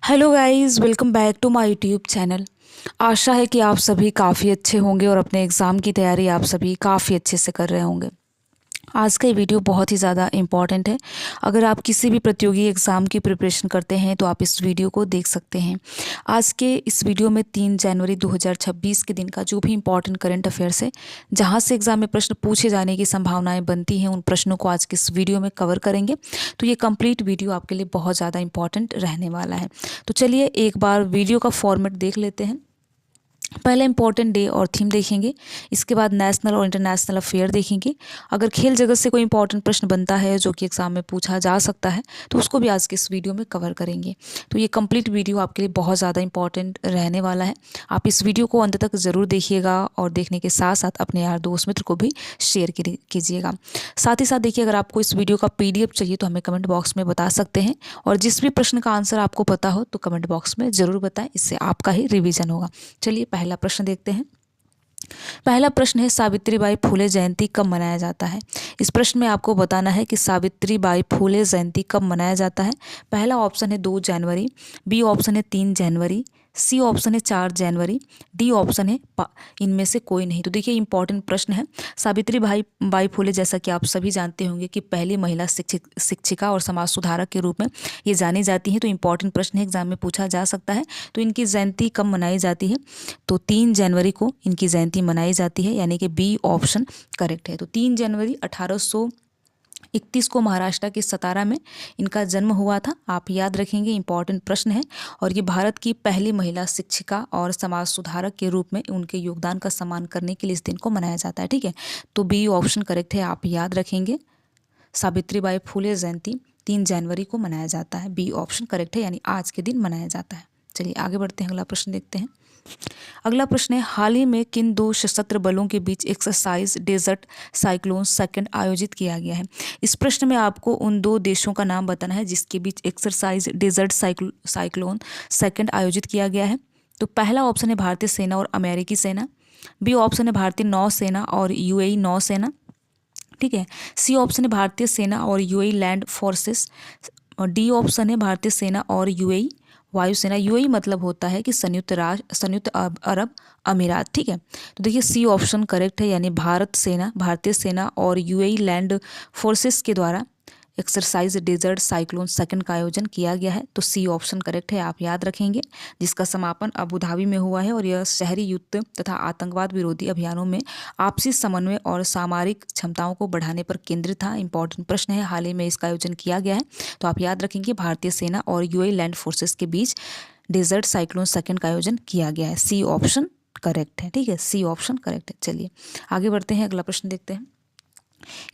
Hello guys, welcome back to my YouTube channel. आशा है कि आप सभी काफ़ी अच्छे होंगे और अपने एग्ज़ाम की तैयारी आप सभी काफ़ी अच्छे से कर रहे होंगे। आज का ये वीडियो बहुत ही ज़्यादा इम्पॉर्टेंट है। अगर आप किसी भी प्रतियोगी एग्ज़ाम की प्रिपरेशन करते हैं तो आप इस वीडियो को देख सकते हैं। आज के इस वीडियो में 3 जनवरी 2026 के दिन का जो भी इम्पॉर्टेंट करंट अफेयर्स है, जहां से एग्ज़ाम में प्रश्न पूछे जाने की संभावनाएं बनती हैं, उन प्रश्नों को आज के इस वीडियो में कवर करेंगे। तो ये कंप्लीट वीडियो आपके लिए बहुत ज़्यादा इंपॉर्टेंट रहने वाला है। तो चलिए एक बार वीडियो का फॉर्मेट देख लेते हैं। पहले इंपॉर्टेंट डे और थीम देखेंगे, इसके बाद नेशनल और इंटरनेशनल अफेयर देखेंगे। अगर खेल जगत से कोई इंपॉर्टेंट प्रश्न बनता है जो कि एग्जाम में पूछा जा सकता है तो उसको भी आज के इस वीडियो में कवर करेंगे। तो ये कंप्लीट वीडियो आपके लिए बहुत ज़्यादा इंपॉर्टेंट रहने वाला है। आप इस वीडियो को अंत तक ज़रूर देखिएगा और देखने के साथ साथ अपने यार दोस्त मित्र को भी शेयर कीजिएगा। साथ ही साथ देखिए, अगर आपको इस वीडियो का PDF चाहिए तो हमें कमेंट बॉक्स में बता सकते हैं, और जिस भी प्रश्न का आंसर आपको पता हो तो कमेंट बॉक्स में ज़रूर बताएं, इससे आपका ही रिवीजन होगा। चलिए पहला प्रश्न देखते हैं। पहला प्रश्न है, सावित्रीबाई फुले जयंती कब मनाया जाता है। इस प्रश्न में आपको बताना है कि सावित्रीबाई फुले जयंती कब मनाया जाता है। पहला ऑप्शन है 2 जनवरी, बी ऑप्शन है 3 जनवरी, सी ऑप्शन है 4 जनवरी, डी ऑप्शन है इनमें से कोई नहीं। तो देखिए इंपॉर्टेंट प्रश्न है। सावित्रीबाई फुले, जैसा कि आप सभी जानते होंगे कि पहली महिला शिक्षिका और समाज सुधारक के रूप में ये जानी जाती हैं। तो इंपॉर्टेंट प्रश्न है, एग्जाम में पूछा जा सकता है। तो इनकी जयंती कब मनाई जाती है, तो 3 जनवरी को इनकी जयंती मनाई जाती है, यानी कि बी ऑप्शन करेक्ट है। तो 3 जनवरी 1831 को महाराष्ट्र के सतारा में इनका जन्म हुआ था। आप याद रखेंगे, इंपॉर्टेंट प्रश्न है। और ये भारत की पहली महिला शिक्षिका और समाज सुधारक के रूप में उनके योगदान का सम्मान करने के लिए इस दिन को मनाया जाता है। ठीक है, तो बी ऑप्शन करेक्ट है, आप याद रखेंगे। सावित्रीबाई फुले जयंती 3 जनवरी को मनाया जाता है, बी ऑप्शन करेक्ट है, यानी आज के दिन मनाया जाता है। चलिए आगे बढ़ते हैं, अगला प्रश्न देखते हैं। अगला प्रश्न है, हाल ही में किन 2 सशस्त्र बलों के बीच एक्सरसाइज डेजर्ट साइक्लोन सेकंड आयोजित किया गया है। इस प्रश्न में आपको उन 2 देशों का नाम बताना है जिसके बीच एक्सरसाइज डेजर्ट साइक्लोन सेकंड आयोजित किया गया है। तो पहला ऑप्शन है भारतीय सेना और अमेरिकी सेना, बी ऑप्शन है भारतीय नौसेना और UAE नौसेना, ठीक है, सी ऑप्शन है भारतीय सेना और UAE लैंड फोर्सेस, और डी ऑप्शन है भारतीय सेना और UAE वायुसेना। UAE मतलब होता है कि संयुक्त अरब अमीरात। ठीक है, तो देखिए सी ऑप्शन करेक्ट है, यानी भारतीय सेना और UAE लैंड फोर्सेस के द्वारा एक्सरसाइज डेजर्ट साइक्लोन सेकंड का आयोजन किया गया है। तो सी ऑप्शन करेक्ट है, आप याद रखेंगे, जिसका समापन अबू धाबी में हुआ है। और यह शहरी युद्ध तथा आतंकवाद विरोधी अभियानों में आपसी समन्वय और सामरिक क्षमताओं को बढ़ाने पर केंद्रित था। इंपॉर्टेंट प्रश्न है, हाल ही में इसका आयोजन किया गया है। तो आप याद रखेंगे, भारतीय सेना और UAE लैंड फोर्सेस के बीच डेजर्ट साइक्लोन सेकंड का आयोजन किया गया है। सी ऑप्शन करेक्ट है। ठीक है, सी ऑप्शन करेक्ट है। चलिए आगे बढ़ते हैं, अगला प्रश्न देखते हैं।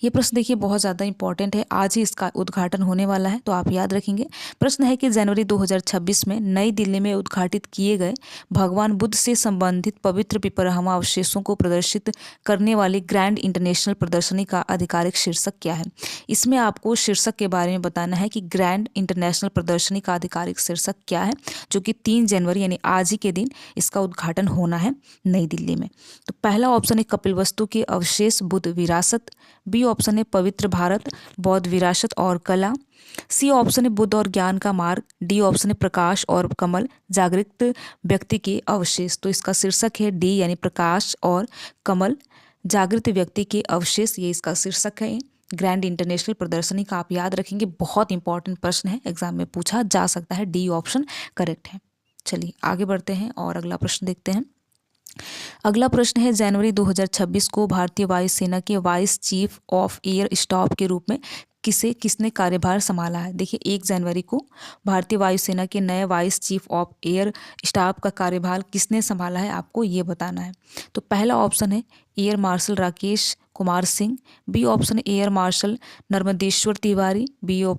ये प्रश्न देखिए बहुत ज़्यादा इंपॉर्टेंट है, आज ही इसका उद्घाटन होने वाला है, तो आप याद रखेंगे। प्रश्न है कि जनवरी 2026 में नई दिल्ली में उद्घाटित किए गए भगवान बुद्ध से संबंधित पवित्र पिपरहमा अवशेषों को प्रदर्शित करने वाली ग्रैंड इंटरनेशनल प्रदर्शनी का आधिकारिक शीर्षक क्या है। इसमें आपको शीर्षक के बारे में बताना है कि ग्रैंड इंटरनेशनल प्रदर्शनी का आधिकारिक शीर्षक क्या है, जो कि 3 जनवरी यानी आज ही के दिन इसका उद्घाटन होना है नई दिल्ली में। तो पहला ऑप्शन है कपिलवस्तु के अवशेष बुद्ध विरासत, बी ऑप्शन है पवित्र भारत बौद्ध विरासत और कला, सी ऑप्शन है बुद्ध और ज्ञान का मार्ग, डी ऑप्शन है प्रकाश और कमल जागृत व्यक्ति के अवशेष। तो इसका शीर्षक है डी, यानी प्रकाश और कमल जागृत व्यक्ति के अवशेष, ये इसका शीर्षक है ग्रैंड इंटरनेशनल प्रदर्शनी का। आप याद रखेंगे, बहुत इंपॉर्टेंट प्रश्न है, एग्जाम में पूछा जा सकता है, डी ऑप्शन करेक्ट है। चलिए आगे बढ़ते हैं और अगला प्रश्न देखते हैं। अगला प्रश्न है, जनवरी 2026 को भारतीय वायुसेना के vice chief of air staff के रूप में किसने कार्यभार संभाला है। देखिए 1 जनवरी को भारतीय वायुसेना के नए vice chief of air staff का कार्यभार किसने संभाला है, आपको ये बताना है। तो पहला ऑप्शन है air marshal Rakesh Kumar Singh, B option है air marshal Narmadeshwar Tiwari,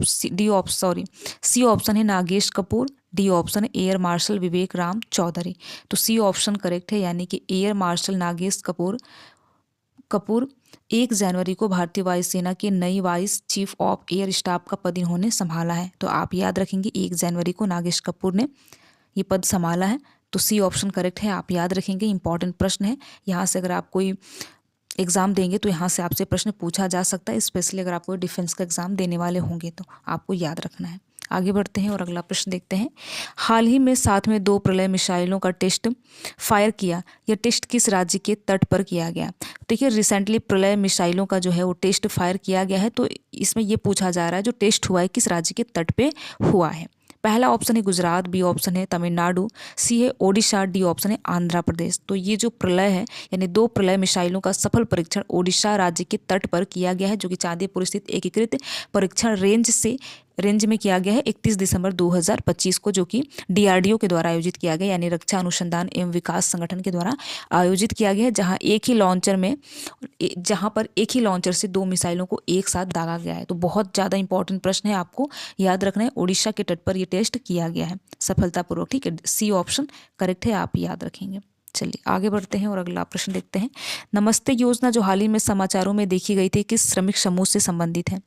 C option है नागेश कपूर, डी ऑप्शन है एयर मार्शल विवेक राम चौधरी। तो सी ऑप्शन करेक्ट है, यानी कि एयर मार्शल नागेश कपूर 1 जनवरी को भारतीय वायुसेना के नई vice chief of air staff का पद इन्होंने संभाला है। तो आप याद रखेंगे, 1 जनवरी को नागेश कपूर ने ये पद संभाला है। तो सी ऑप्शन करेक्ट है, आप याद रखेंगे, इंपॉर्टेंट प्रश्न है। यहाँ से अगर आप कोई एग्जाम देंगे तो यहाँ से आपसे प्रश्न पूछा जा सकता है, स्पेशली अगर आप कोई डिफेंस का एग्जाम देने वाले होंगे तो आपको याद रखना है। आगे बढ़ते हैं और अगला प्रश्न देखते हैं। हाल ही में साथ में 2 प्रलय मिसाइलों का टेस्ट फायर किया, यह टेस्ट किस राज्य के तट पर किया गया? देखिए रिसेंटली प्रलय मिसाइलों का जो है वो टेस्ट फायर किया गया है, तो इसमें ये पूछा जा रहा है जो टेस्ट हुआ है किस राज्य के तट पे हुआ है। पहला ऑप्शन है गुजरात, बी ऑप्शन है तमिलनाडु, सी है ओडिशा, डी ऑप्शन है आंध्र प्रदेश। तो ये जो प्रलय है यानी 2 प्रलय मिसाइलों का सफल परीक्षण ओडिशा राज्य के तट पर किया गया है, जो कि चांदीपुर स्थित एकीकृत परीक्षण रेंज में किया गया है 31 दिसंबर 2025 को, जो कि DRDO के द्वारा आयोजित किया गया यानी रक्षा अनुसंधान एवं विकास संगठन के द्वारा आयोजित किया गया है, जहां पर एक ही लॉन्चर से 2 मिसाइलों को एक साथ दागा गया है। तो बहुत ज़्यादा इंपॉर्टेंट प्रश्न है, आपको याद रखना है। ओडिशा के तट पर यह टेस्ट किया गया है सफलतापूर्वक, ठीक है। सी ऑप्शन करेक्ट है, आप याद रखेंगे। चलिए आगे बढ़ते हैं और अगला प्रश्न देखते हैं। नमस्ते योजना जो हाल ही में समाचारों में देखी गई थी किस श्रमिक समूह से संबंधित है?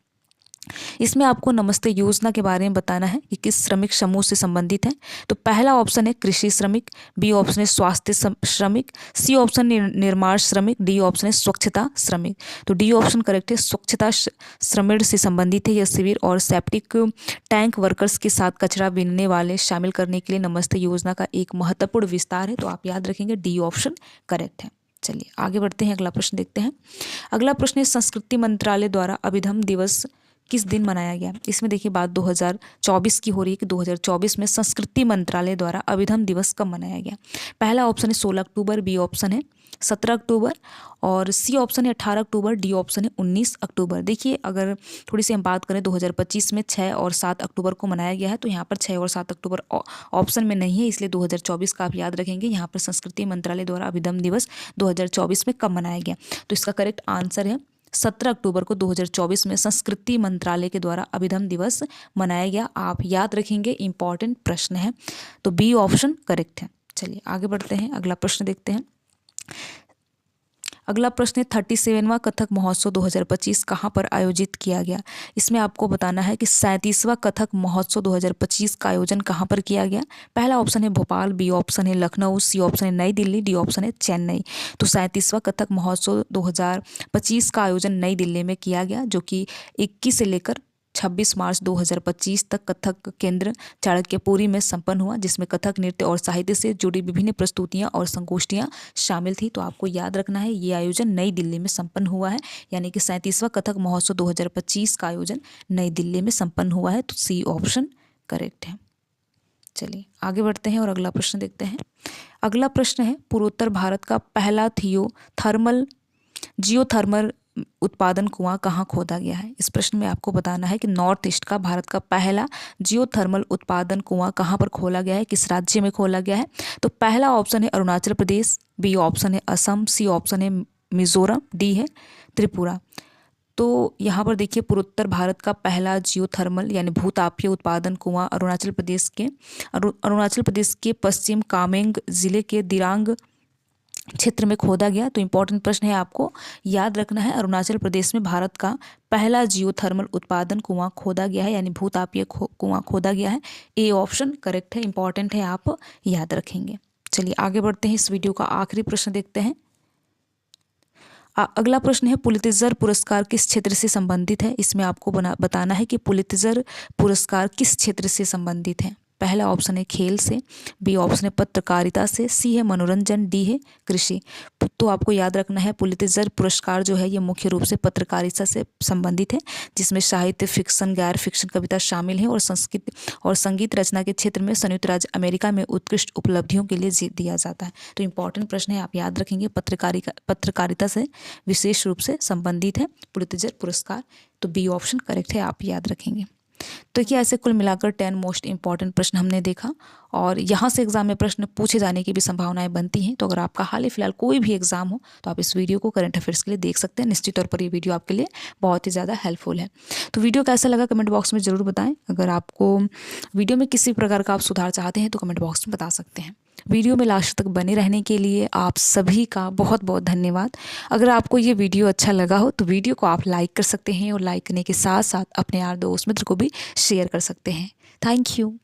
इसमें आपको नमस्ते योजना के बारे में बताना है कि किस श्रमिक समूह से संबंधित है। तो पहला ऑप्शन है कृषि श्रमिक, बी ऑप्शन है स्वास्थ्य श्रमिक, सी ऑप्शन निर्माण श्रमिक, डी ऑप्शन है स्वच्छता श्रमिक। तो डी ऑप्शन करेक्ट है, स्वच्छता श्रमिक से संबंधित है। यह शिविर और सेप्टिक टैंक वर्कर्स के साथ कचरा बीनने वाले शामिल करने के लिए नमस्ते योजना का एक महत्वपूर्ण विस्तार है। तो आप याद रखेंगे डी ऑप्शन करेक्ट है। चलिए आगे बढ़ते हैं, अगला प्रश्न देखते हैं। अगला प्रश्न है संस्कृति मंत्रालय द्वारा अभिधम्म दिवस किस दिन मनाया गया? इसमें देखिए बात 2024 की हो रही है कि 2024 में संस्कृति मंत्रालय द्वारा अभिधम्म दिवस कब मनाया गया? पहला ऑप्शन है 16 अक्टूबर, बी ऑप्शन है 17 अक्टूबर और सी ऑप्शन है 18 अक्टूबर, डी ऑप्शन है 19 अक्टूबर। देखिए अगर थोड़ी सी हम बात करें 2025 में 6 और 7 अक्टूबर को मनाया गया है, तो यहाँ पर 6 और 7 अक्टूबर ऑप्शन में नहीं है, इसलिए 2024 का आप याद रखेंगे। यहाँ पर संस्कृति मंत्रालय द्वारा अभिधम्म दिवस 2024 में कब मनाया गया? तो इसका करेक्ट आंसर है 17 अक्टूबर को 2024 में संस्कृति मंत्रालय के द्वारा अभिधम्म दिवस मनाया गया। आप याद रखेंगे, इंपॉर्टेंट प्रश्न है, तो बी ऑप्शन करेक्ट है। चलिए आगे बढ़ते हैं, अगला प्रश्न देखते हैं। अगला प्रश्न है 37वां कथक महोत्सव 2025 कहाँ पर आयोजित किया गया? इसमें आपको बताना है कि 37वां कथक महोत्सव 2025 का आयोजन कहाँ पर किया गया? पहला ऑप्शन है भोपाल, बी ऑप्शन है लखनऊ, सी ऑप्शन है नई दिल्ली, डी ऑप्शन है चेन्नई। तो 37वां कथक महोत्सव 2025 का आयोजन नई दिल्ली में किया गया, जो कि 21 से लेकर 26 मार्च 2025 तक कथक केंद्र चाणक्यपुरी में संपन्न हुआ, जिसमें कथक नृत्य और साहित्य से जुड़ी विभिन्न प्रस्तुतियां और संगोष्ठियां शामिल थी। तो आपको याद रखना है ये आयोजन नई दिल्ली में संपन्न हुआ है, यानी कि 37वां कथक महोत्सव 2025 का आयोजन नई दिल्ली में संपन्न हुआ है। तो सी ऑप्शन करेक्ट है। चलिए आगे बढ़ते हैं और अगला प्रश्न देखते हैं। अगला प्रश्न है पूर्वोत्तर भारत का पहला जियोथर्मल उत्पादन कुआं कहाँ खोदा गया है? इस प्रश्न में आपको बताना है कि नॉर्थ ईस्ट का भारत का पहला जियोथर्मल उत्पादन कुआं कहाँ पर खोला गया है, किस राज्य में खोला गया है? तो पहला ऑप्शन है अरुणाचल प्रदेश, बी ऑप्शन है असम, सी ऑप्शन है मिजोरम, डी है त्रिपुरा। तो यहाँ पर देखिए पूर्वोत्तर भारत का पहला जियोथर्मल यानी भूतापीय उत्पादन कुआं अरुणाचल प्रदेश के पश्चिम कामेंग जिले के दिरांग क्षेत्र में खोदा गया। तो इंपॉर्टेंट प्रश्न है, आपको याद रखना है अरुणाचल प्रदेश में भारत का पहला जियोथर्मल उत्पादन कुआं खोदा गया है, यानी भूतापीय कुआं खोदा गया है। ए ऑप्शन करेक्ट है, इंपॉर्टेंट है, आप याद रखेंगे। चलिए आगे बढ़ते हैं, इस वीडियो का आखिरी प्रश्न देखते हैं। अगला प्रश्न है पुलित्जर पुरस्कार किस क्षेत्र से संबंधित है? इसमें आपको बताना है कि पुलित्जर पुरस्कार किस क्षेत्र से संबंधित है। पहला ऑप्शन है खेल से, बी ऑप्शन है पत्रकारिता से, सी है मनोरंजन, डी है कृषि। तो आपको याद रखना है पुलित्जर पुरस्कार जो है ये मुख्य रूप से पत्रकारिता से संबंधित है, जिसमें साहित्य, फिक्शन, गैर फिक्शन, कविता शामिल है और संगीत रचना के क्षेत्र में संयुक्त राज्य अमेरिका में उत्कृष्ट उपलब्धियों के लिए दिया जाता है। तो इंपॉर्टेंट प्रश्न है, आप याद रखेंगे पत्रकारिता से विशेष रूप से संबंधित है पुलित्जर पुरस्कार। तो बी ऑप्शन करेक्ट है, आप याद रखेंगे। तो क्या ऐसे कुल मिलाकर 10 मोस्ट इंपॉर्टेंट प्रश्न हमने देखा, और यहाँ से एग्जाम में प्रश्न पूछे जाने की भी संभावनाएं बनती हैं। तो अगर आपका हाल ही फिलहाल कोई भी एग्जाम हो तो आप इस वीडियो को करंट अफेयर्स के लिए देख सकते हैं। निश्चित तौर पर ये वीडियो आपके लिए बहुत ही ज़्यादा हेल्पफुल है। तो वीडियो कैसा लगा कमेंट बॉक्स में ज़रूर बताएं। अगर आपको वीडियो में किसी प्रकार का आप सुधार चाहते हैं तो कमेंट बॉक्स में बता सकते हैं। वीडियो में लास्ट तक बने रहने के लिए आप सभी का बहुत बहुत धन्यवाद। अगर आपको ये वीडियो अच्छा लगा हो तो वीडियो को आप लाइक कर सकते हैं, और लाइक करने के साथ साथ अपने यार दोस्त मित्र को भी शेयर कर सकते हैं। Thank you.